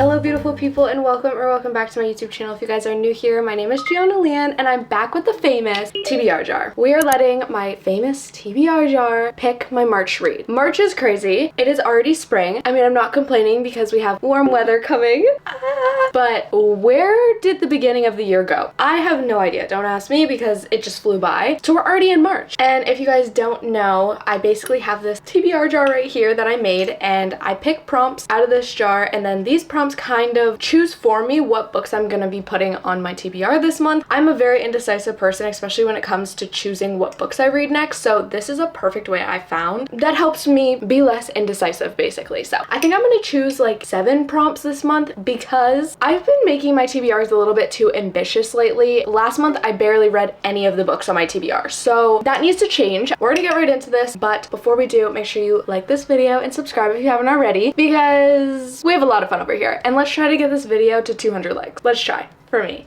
Hello beautiful people and welcome back to my YouTube channel. If you guys are new here, my name is Gianna Lian and I'm back with the famous TBR jar. We are letting my famous TBR jar pick my March read. March is crazy. It is already spring. I mean, I'm not complaining because we have warm weather coming. But where did the beginning of the year go? I have no idea. Don't ask me because it just flew by. So we're already in March. And if you guys don't know, I basically have this TBR jar right here that I made and I pick prompts out of this jar and then these prompts kind of choose for me what books I'm gonna be putting on my TBR this month. I'm a very indecisive person, especially when it comes to choosing what books I read next, so this is a perfect way I found that helps me be less indecisive basically. So I think I'm gonna choose like 7 prompts this month because I've been making my TBRs a little bit too ambitious lately. Last month I barely read any of the books on my TBR, so that needs to change. We're gonna get right into this, but before we do, make sure you like this video and subscribe if you haven't already because we have a lot of fun over here. And let's try to get this video to 200 likes. Let's try, for me.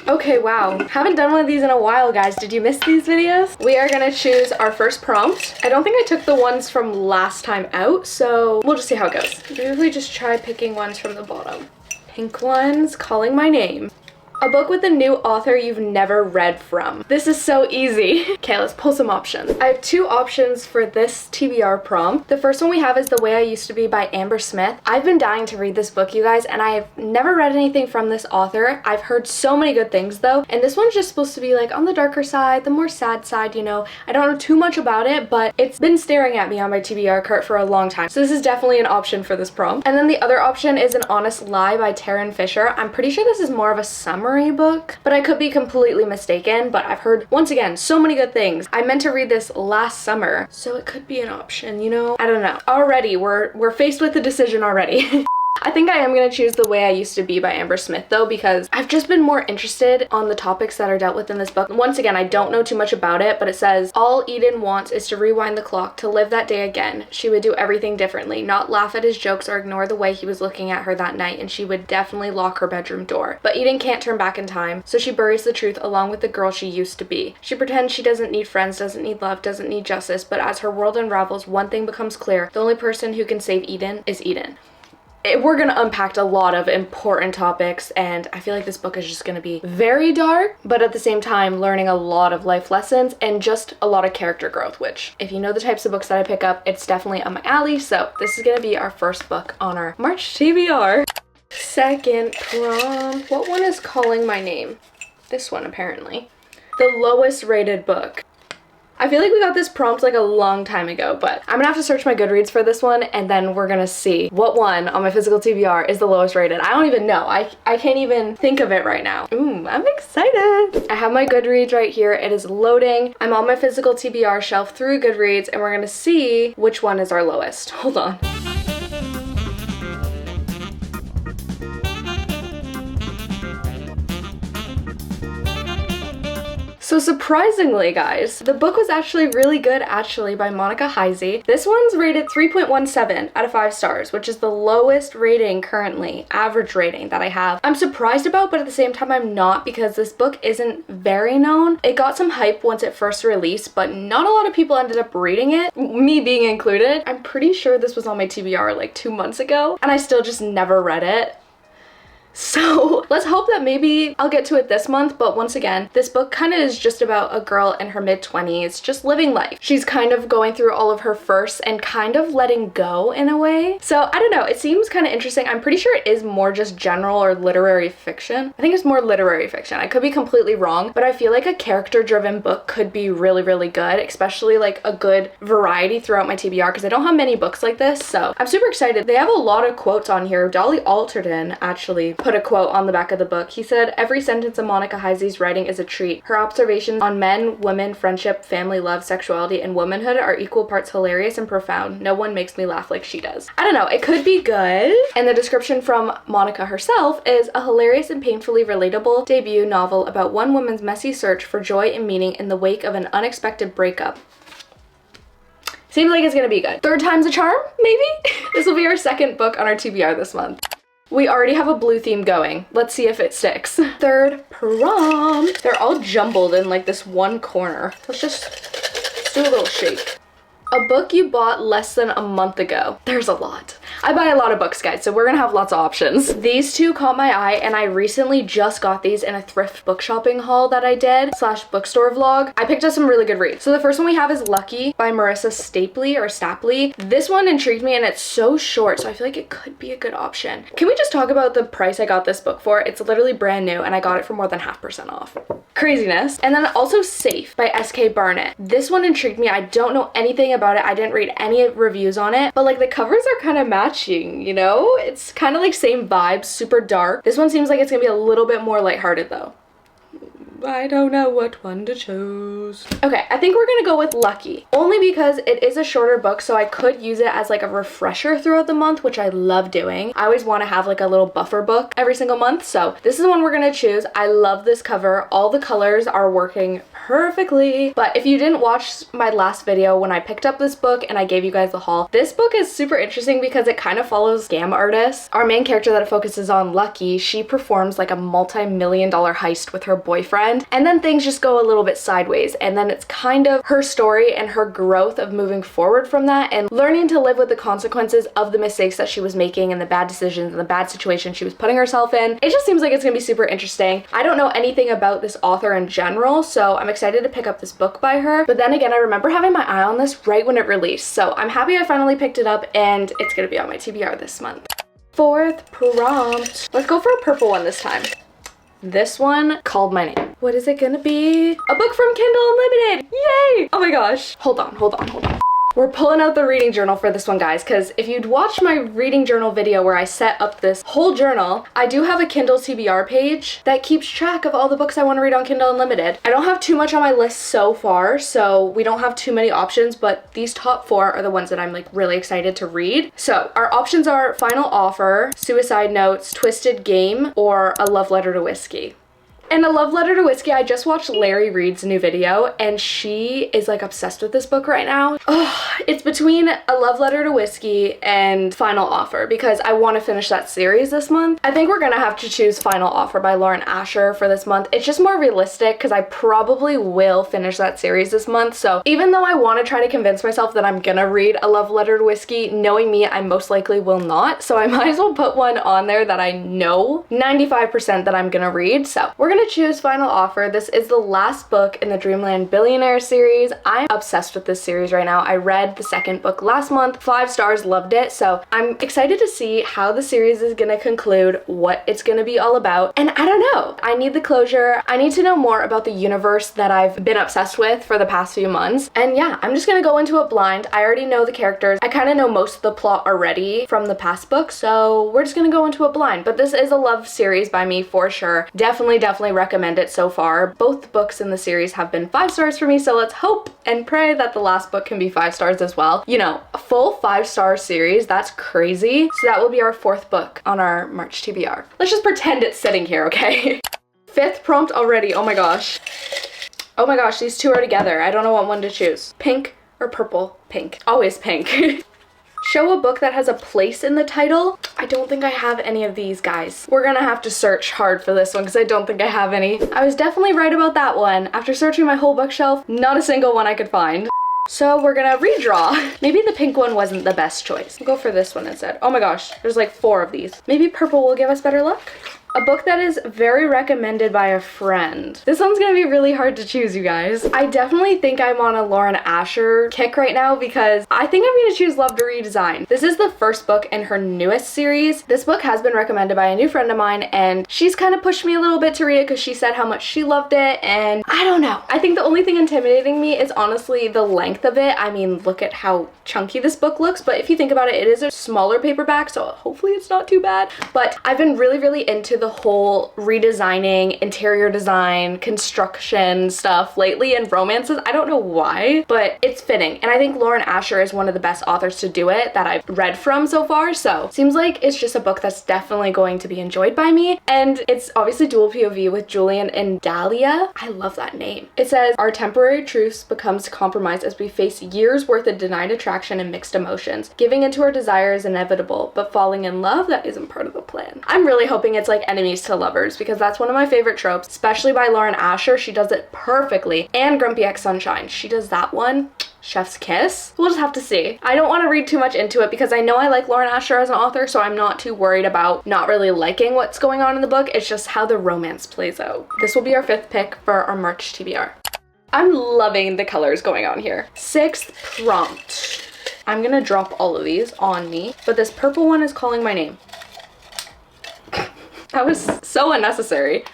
Okay, wow. Haven't done one of these in a while, guys. Did you miss these videos? We are gonna choose our first prompt. I don't think I took the ones from last time out, so we'll just see how it goes. Usually just try picking ones from the bottom. Pink ones, calling my name. A book with a new author you've never read from. This is so easy. Okay, let's pull some options. I have 2 options for this TBR prompt. The first one we have is The Way I Used to Be by Amber Smith. I've been dying to read this book, you guys, and I've never read anything from this author. I've heard so many good things though, and this one's just supposed to be like on the darker side, the more sad side, you know. I don't know too much about it, but it's been staring at me on my TBR cart for a long time. So this is definitely an option for this prompt. And then the other option is An Honest Lie by Taryn Fisher. I'm pretty sure this is more of a summary book, but I could be completely mistaken, but I've heard, once again, so many good things. I meant to read this last summer, so it could be an option, you know? I don't know. Already, we're faced with the decision already. I think I am going to choose The Way I Used to Be by Amber Smith though, because I've just been more interested on the topics that are dealt with in this book. Once again, I don't know too much about it, but it says, all Eden wants is to rewind the clock, to live that day again. She would do everything differently, not laugh at his jokes or ignore the way he was looking at her that night, and she would definitely lock her bedroom door. But Eden can't turn back in time, so she buries the truth along with the girl she used to be. She pretends she doesn't need friends, doesn't need love, doesn't need justice, but as her world unravels, one thing becomes clear. The only person who can save Eden is Eden. We're gonna unpack a lot of important topics, and I feel like this book is just gonna be very dark, but at the same time learning a lot of life lessons and just a lot of character growth, which if you know the types of books that I pick up, it's definitely up my alley. So this is gonna be our first book on our March TBR. Second prompt. What one is calling my name? This one, apparently. The lowest rated book. I feel like we got this prompt like a long time ago, but I'm gonna have to search my Goodreads for this one, and then we're gonna see what one on my physical TBR is the lowest rated. I don't even know. I can't even think of it right now. Ooh, I'm excited. I have my Goodreads right here. It is loading. I'm on my physical TBR shelf through Goodreads, and we're gonna see which one is our lowest. Hold on. So surprisingly, guys, the book was actually really good by Monica Heisey. This one's rated 3.17 out of 5 stars, which is the lowest rating currently, average rating that I have. I'm surprised about, but at the same time I'm not, because this book isn't very known. It got some hype once it first released, but not a lot of people ended up reading it, me being included. I'm pretty sure this was on my TBR like 2 months ago, and I still just never read it. So let's hope that maybe I'll get to it this month, but once again, this book kind of is just about a girl in her mid-20s just living life. She's kind of going through all of her firsts and kind of letting go in a way. So I don't know, it seems kind of interesting. I'm pretty sure it is more just general or literary fiction. I think it's more literary fiction. I could be completely wrong, but I feel like a character-driven book could be really, really good, especially like a good variety throughout my TBR, because I don't have many books like this, so I'm super excited. They have a lot of quotes on here. Dolly Alderton actually put a quote on the back of the book. He said, every sentence of Monica Heisey's writing is a treat. Her observations on men, women, friendship, family, love, sexuality, and womanhood are equal parts hilarious and profound. No one makes me laugh like she does. I don't know, it could be good. And the description from Monica herself is a hilarious and painfully relatable debut novel about one woman's messy search for joy and meaning in the wake of an unexpected breakup. Seems like it's gonna be good. 3rd time's a charm, maybe? This will be our 2nd book on our TBR this month. We already have a blue theme going. Let's see if it sticks. 3rd prompt. They're all jumbled in like this one corner. Let's do a little shake. A book you bought less than a month ago. There's a lot. I buy a lot of books, guys, so we're gonna have lots of options. These two caught my eye, and I recently just got these in a thrift book shopping haul that I did / bookstore vlog. I picked up some really good reads. So the first one we have is Lucky by Marissa Stapley. This one intrigued me, and it's so short, so I feel like it could be a good option. Can we just talk about the price I got this book for? It's literally brand new, and I got it for more than 50% off. Craziness. And then also Safe by S.K. Barnett. This one intrigued me. I don't know anything about it. I didn't read any reviews on it, but like the covers are kind of matching, you know? It's kind of like same vibes, super dark. This one seems like it's gonna be a little bit more lighthearted though. I don't know what one to choose. Okay, I think we're gonna go with Lucky. Only because it is a shorter book, so I could use it as like a refresher throughout the month, which I love doing. I always want to have like a little buffer book every single month, so this is the one we're gonna choose. I love this cover. All the colors are working perfectly. But if you didn't watch my last video when I picked up this book and I gave you guys the haul, this book is super interesting because it kind of follows scam artists. Our main character that it focuses on, Lucky, she performs like a multi-million-dollar heist with her boyfriend, and then things just go a little bit sideways, and then it's kind of her story and her growth of moving forward from that and learning to live with the consequences of the mistakes that she was making and the bad decisions and the bad situation she was putting herself in. It just seems like it's gonna be super interesting. I don't know anything about this author in general, so I'm excited to pick up this book by her. But then again, I remember having my eye on this right when it released, so I'm happy I finally picked it up, and it's gonna be on my TBR this month. Fourth prompt. Let's go for a purple one this time. This one called my name. What is it gonna be? A book from Kindle Unlimited! Yay! Oh my gosh. Hold on. We're pulling out the reading journal for this one, guys, because if you'd watched my reading journal video where I set up this whole journal, I do have a Kindle TBR page that keeps track of all the books I want to read on Kindle Unlimited. I don't have too much on my list so far, so we don't have too many options, but these top 4 are the ones that I'm like really excited to read. So our options are Final Offer, Suicide Notes, Twisted Game, or A Love Letter to Whiskey. And A Love Letter to Whiskey, I just watched Larry Reed's new video, and she is like obsessed with this book right now. Oh, it's between A Love Letter to Whiskey and Final Offer because I want to finish that series this month. I think we're gonna have to choose Final Offer by Lauren Asher for this month. It's just more realistic because I probably will finish that series this month. So even though I want to try to convince myself that I'm gonna read A Love Letter to Whiskey, knowing me, I most likely will not. So I might as well put one on there that I know 95% that I'm gonna read. So we're gonna choose Final Offer. This is the last book in the Dreamland Billionaire series. I'm obsessed with this series right now. I read the second book last month, 5 stars, loved it. So I'm excited to see how the series is gonna conclude, what it's gonna be all about. And I don't know, I need the closure. I need to know more about the universe that I've been obsessed with for the past few months. And yeah, I'm just gonna go into it blind. I already know the characters. I kind of know most of the plot already from the past book, so we're just gonna go into it blind. But this is a love series by me for sure. Definitely recommend it so far. Both books in the series have been 5 stars for me, so let's hope and pray that the last book can be 5 stars as well. You know, a full 5-star series, that's crazy. So that will be our 4th book on our March TBR. Let's just pretend it's sitting here, okay? 5th prompt already, oh my gosh. Oh my gosh, these two are together. I don't know what one to choose. Pink or purple? Pink. Always pink. Show a book that has a place in the title. I don't think I have any of these, guys. We're gonna have to search hard for this one because I don't think I have any. I was definitely right about that one. After searching my whole bookshelf, not a single one I could find. So we're gonna redraw. Maybe the pink one wasn't the best choice. We'll go for this one instead. Oh my gosh, there's like 4 of these. Maybe purple will give us better luck? A book that is very recommended by a friend. This one's gonna be really hard to choose, you guys. I definitely think I'm on a Lauren Asher kick right now because I think I'm gonna choose Love to Redesign. This is the first book in her newest series. This book has been recommended by a new friend of mine, and she's kind of pushed me a little bit to read it because she said how much she loved it, and I don't know. I think the only thing intimidating me is honestly the length of it. I mean, look at how chunky this book looks, but if you think about it, it is a smaller paperback, so hopefully it's not too bad. But I've been really into the whole redesigning, interior design, construction stuff lately in romances. I don't know why, but it's fitting. And I think Lauren Asher is one of the best authors to do it that I've read from so far. So seems like it's just a book that's definitely going to be enjoyed by me. And it's obviously dual POV with Julian and Dahlia. I love that name. It says, our temporary truce becomes compromised as we face years worth of denied attraction and mixed emotions. Giving into our desire is inevitable, but falling in love, that isn't part of the plan. I'm really hoping it's like enemies to lovers because that's one of my favorite tropes, especially by Lauren Asher. She does it perfectly. And Grumpy X Sunshine. She does that one. Chef's Kiss? We'll just have to see. I don't want to read too much into it because I know I like Lauren Asher as an author, so I'm not too worried about not really liking what's going on in the book. It's just how the romance plays out. This will be our 5th pick for our March TBR. I'm loving the colors going on here. 6th prompt. I'm gonna drop all of these on me, but this purple one is calling my name. That was so unnecessary.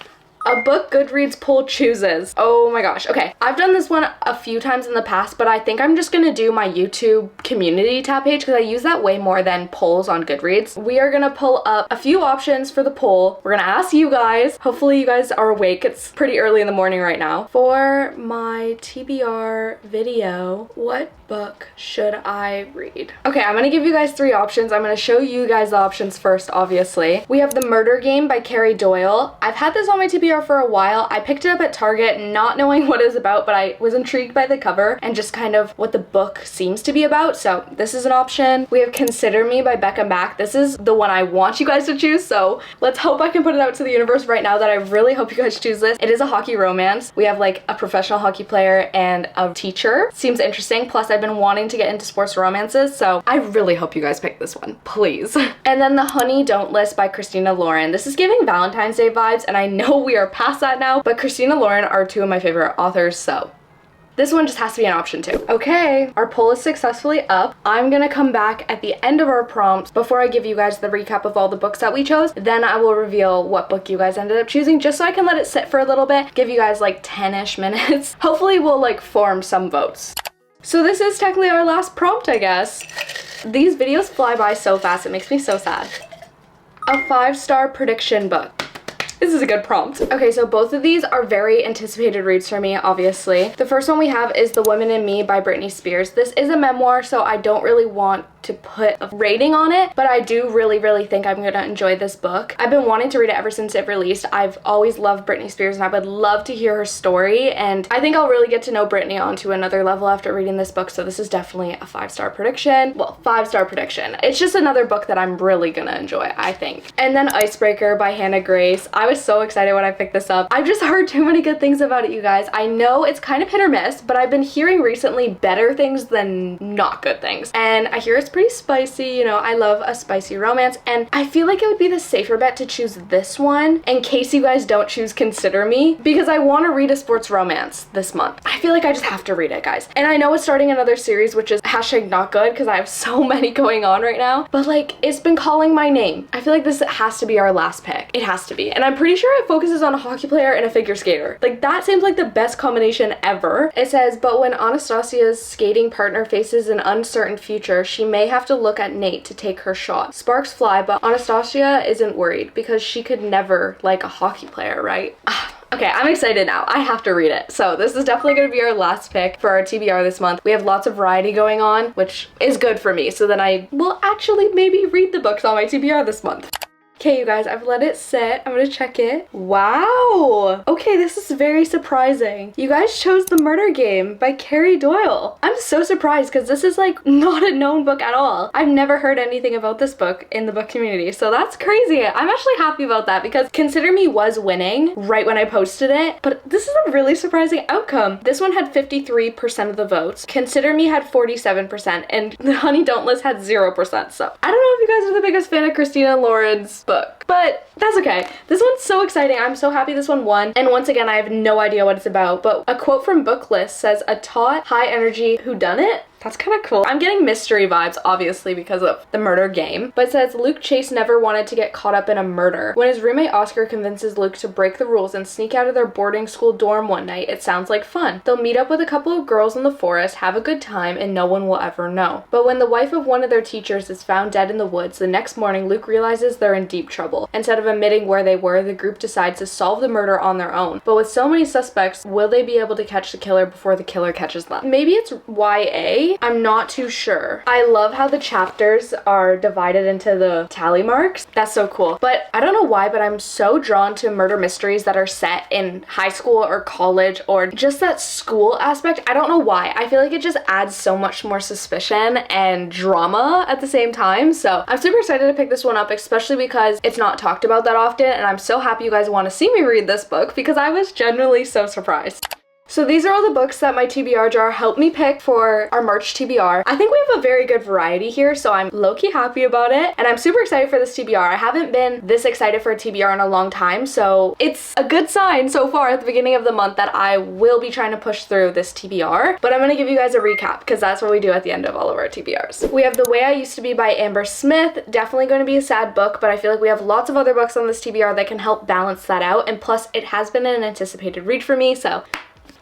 A book Goodreads poll chooses. Oh my gosh. Okay, I've done this one a few times in the past, but I think I'm just gonna do my YouTube community tab page because I use that way more than polls on Goodreads. We are gonna pull up a few options for the poll. We're gonna ask you guys. Hopefully you guys are awake. It's pretty early in the morning right now. For my TBR video, what book should I read? Okay, I'm gonna give you guys 3 options. I'm gonna show you guys the options first, obviously. We have The Murder Game by Carrie Doyle. I've had this on my TBR for a while. I picked it up at Target not knowing what it's about, but I was intrigued by the cover and just kind of what the book seems to be about, so this is an option. We have Consider Me by Becca Mack. This is the one I want you guys to choose, so let's hope I can put it out to the universe right now that I really hope you guys choose this. It is a hockey romance. We have like a professional hockey player and a teacher. Seems interesting, plus I've been wanting to get into sports romances, so I really hope you guys pick this one, please. And then The Honey Don't List by Christina Lauren. This is giving Valentine's Day vibes, and I know we are past that now, but Christina Lauren are 2 of my favorite authors, so this one just has to be an option too. Okay, our poll is successfully up. I'm gonna come back at the end of our prompts before I give you guys the recap of all the books that we chose. Then I will reveal what book you guys ended up choosing, just so I can let it sit for a little bit, give you guys like 10-ish minutes. Hopefully we'll like form some votes. So this is technically our last prompt, I guess. These videos fly by so fast, it makes me so sad. A 5-star prediction book. This is a good prompt. Okay, so both of these are very anticipated reads for me, obviously. The first one we have is The Woman in Me by Britney Spears. This is a memoir, so I don't really want to put a rating on it, but I do really think I'm gonna enjoy this book. I've been wanting to read it ever since it released. I've always loved Britney Spears and I would love to hear her story, and I think I'll really get to know Britney onto another level after reading this book, so this is definitely a 5-star prediction. Well, 5-star prediction. It's just another book that I'm really gonna enjoy, I think. And then Icebreaker by Hannah Grace. I was so excited when I picked this up. I've just heard too many good things about it, you guys. I know it's kind of hit or miss, but I've been hearing recently better things than not good things. And I hear it's pretty spicy, you know, I love a spicy romance, and I feel like it would be the safer bet to choose this one in case you guys don't choose Consider Me, because I want to read a sports romance this month. I feel like I just have to read it, guys. And I know it's starting another series, which is #not good, because I have so many going on right now, but like, it's been calling my name. I feel like this has to be our last pick. It has to be. And I'm pretty sure it focuses on a hockey player and a figure skater. Like, that seems like the best combination ever. It says, but when Anastasia's skating partner faces an uncertain future, she may have to look at Nate to take her shot. Sparks fly, but Anastasia isn't worried because she could never like a hockey player, right? Okay, I'm excited now. I have to read it. So this is definitely going to be our last pick for our TBR this month. We have lots of variety going on, which is good for me. So then I will actually maybe read the books on my TBR this month. Okay, you guys, I've let it sit. I'm gonna check it. Wow. Okay, this is very surprising. You guys chose The Murder Game by Carrie Doyle. I'm so surprised because this is like not a known book at all. I've never heard anything about this book in the book community, so that's crazy. I'm actually happy about that because Consider Me was winning right when I posted it, but this is a really surprising outcome. This one had 53% of the votes. Consider Me had 47%, and The Honey Don't List had 0%. So I don't know if you guys are the biggest fan of Christina Lauren's book, but that's okay. This one's so exciting. I'm so happy this one won. And once again, I have no idea what it's about, but a quote from Booklist says, a taut, high energy whodunit? That's kind of cool. I'm getting mystery vibes, obviously, because of The Murder Game. But it says, Luke Chase never wanted to get caught up in a murder. When his roommate Oscar convinces Luke to break the rules and sneak out of their boarding school dorm one night, it sounds like fun. They'll meet up with a couple of girls in the forest, have a good time, and no one will ever know. But when the wife of one of their teachers is found dead in the woods, the next morning Luke realizes they're in deep trouble. Instead of admitting where they were, the group decides to solve the murder on their own. But with so many suspects, will they be able to catch the killer before the killer catches them? Maybe it's YA? I'm not too sure. I love how the chapters are divided into the tally marks. That's so cool. But I don't know why, but I'm so drawn to murder mysteries that are set in high school or college or just that school aspect. I don't know why. I feel like it just adds so much more suspicion and drama at the same time. So I'm super excited to pick this one up, especially because it's not talked about that often, and I'm so happy you guys want to see me read this book because I was genuinely so surprised. So these are all the books that my TBR jar helped me pick for our March TBR. I think we have a very good variety here, so I'm low-key happy about it. And I'm super excited for this TBR. I haven't been this excited for a TBR in a long time, so it's a good sign so far at the beginning of the month that I will be trying to push through this TBR. But I'm gonna give you guys a recap because that's what we do at the end of all of our TBRs. We have The Way I Used to Be by Amber Smith. Definitely going to be a sad book, but I feel like we have lots of other books on this TBR that can help balance that out. And plus, it has been an anticipated read for me, so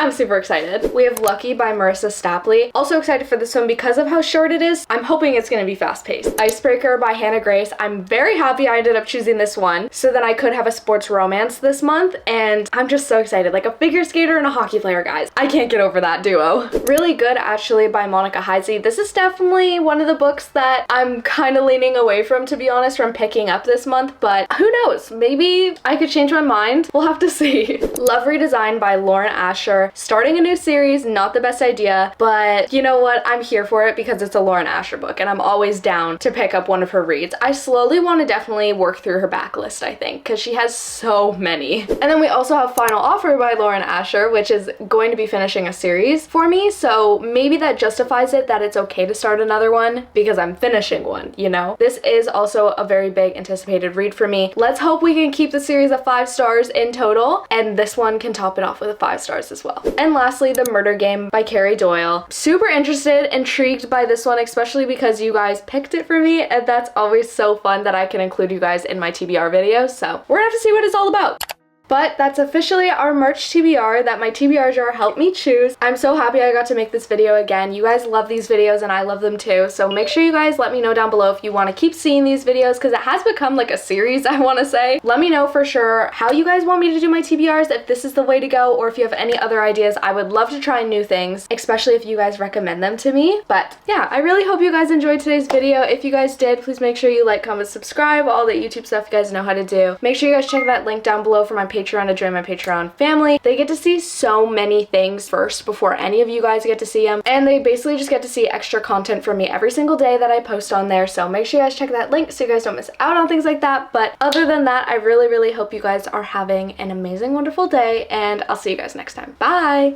I'm super excited. We have Lucky by Marissa Stapley. Also excited for this one because of how short it is. I'm hoping it's gonna be fast-paced. Icebreaker by Hannah Grace. I'm very happy I ended up choosing this one so that I could have a sports romance this month, and I'm just so excited. Like a figure skater and a hockey player, guys. I can't get over that duo. Really Good Actually by Monica Heisey. This is definitely one of the books that I'm kind of leaning away from, to be honest, from picking up this month, but who knows? Maybe I could change my mind. We'll have to see. Love Redesigned by Lauren Asher. Starting a new series, not the best idea, but you know what? I'm here for it because it's a Lauren Asher book and I'm always down to pick up one of her reads. I slowly want to definitely work through her backlist, I think, because she has so many. And then we also have Final Offer by Lauren Asher, which is going to be finishing a series for me, so maybe that justifies it that it's okay to start another one because I'm finishing one, you know? This is also a very big anticipated read for me. Let's hope we can keep the series at 5 stars in total, and this one can top it off with a 5 stars as well. And lastly, The Murder Game by Carrie Doyle. Super interested, intrigued by this one, especially because you guys picked it for me, and that's always so fun that I can include you guys in my TBR videos, so we're gonna have to see what it's all about. But that's officially our March TBR that my TBR jar helped me choose. I'm so happy I got to make this video again. You guys love these videos and I love them too. So make sure you guys let me know down below if you want to keep seeing these videos because it has become like a series, I want to say. Let me know for sure how you guys want me to do my TBRs, if this is the way to go, or if you have any other ideas. I would love to try new things, especially if you guys recommend them to me. But yeah, I really hope you guys enjoyed today's video. If you guys did, please make sure you like, comment, subscribe, all the YouTube stuff you guys know how to do. Make sure you guys check that link down below for my Patreon to join my Patreon family. They get to see so many things first before any of you guys get to see them, and they basically just get to see extra content from me every single day that I post on there, so make sure you guys check that link so you guys don't miss out on things like that. But other than that, I really hope you guys are having an amazing, wonderful day, and I'll see you guys next time. Bye!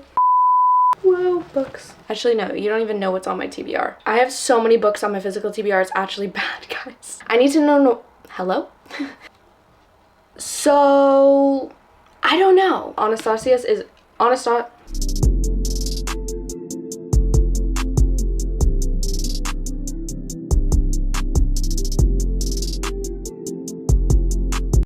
Whoa, books. Actually, no, you don't even know what's on my TBR. I have so many books on my physical TBR, it's actually bad, guys. I need to know hello? So I don't know. Anastasius is